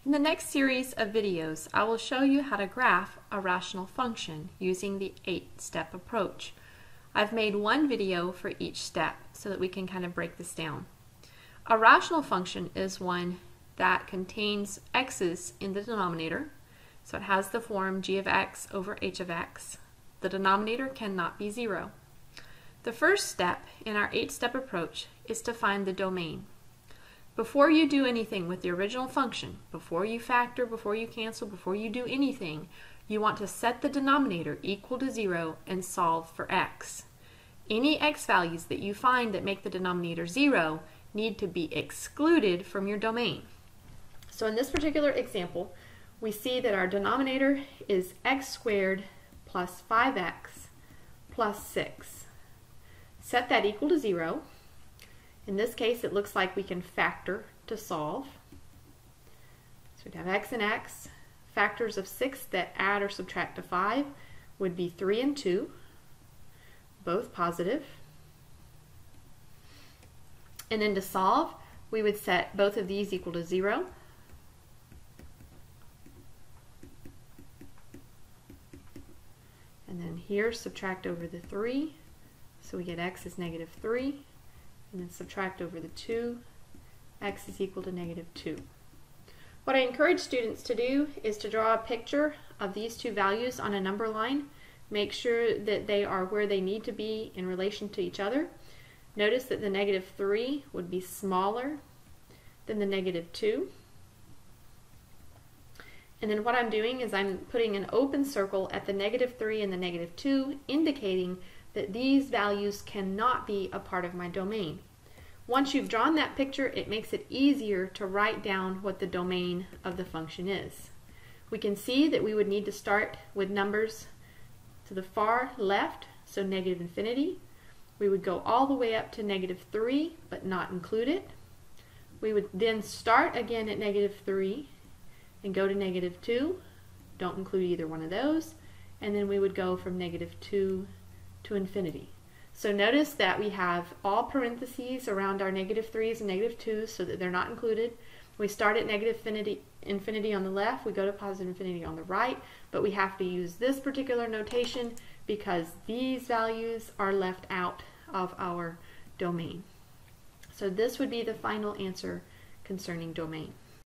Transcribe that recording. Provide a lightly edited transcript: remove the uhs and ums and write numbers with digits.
In the next series of videos, I will show you how to graph a rational function using the 8-step approach. I've made one video for each step so that we can kind of break this down. A rational function is one that contains x's in the denominator, so it has the form g of x over h of x. The denominator cannot be 0. The first step in our 8-step approach is to find the domain. Before you do anything with the original function, before you factor, before you cancel, before you do anything, you want to set the denominator equal to 0 and solve for x. Any x values that you find that make the denominator 0 need to be excluded from your domain. So in this particular example, we see that our denominator is x squared plus 5x plus 6. Set that equal to 0. In this case, it looks like we can factor to solve. So we'd have x and x. Factors of 6 that add or subtract to 5 would be 3 and 2, both positive. And then to solve, we would set both of these equal to 0. And then here, subtract over the 3. So we get x is negative 3. And then subtract over the 2, x is equal to negative 2. What I encourage students to do is to draw a picture of these two values on a number line. Make sure that they are where they need to be in relation to each other. Notice that the negative 3 would be smaller than the negative 2. And then what I'm doing is I'm putting an open circle at the negative 3 and the negative 2, indicating that these values cannot be a part of my domain. Once you've drawn that picture, it makes it easier to write down what the domain of the function is. We can see that we would need to start with numbers to the far left, so negative infinity. We would go all the way up to negative 3, but not include it. We would then start again at negative 3 and go to negative 2. Don't include either one of those. And then we would go from negative 2 to infinity. So notice that we have all parentheses around our negative 3's and negative 2's so that they're not included. We start at negative infinity on the left, we go to positive infinity on the right, but we have to use this particular notation because these values are left out of our domain. So this would be the final answer concerning domain.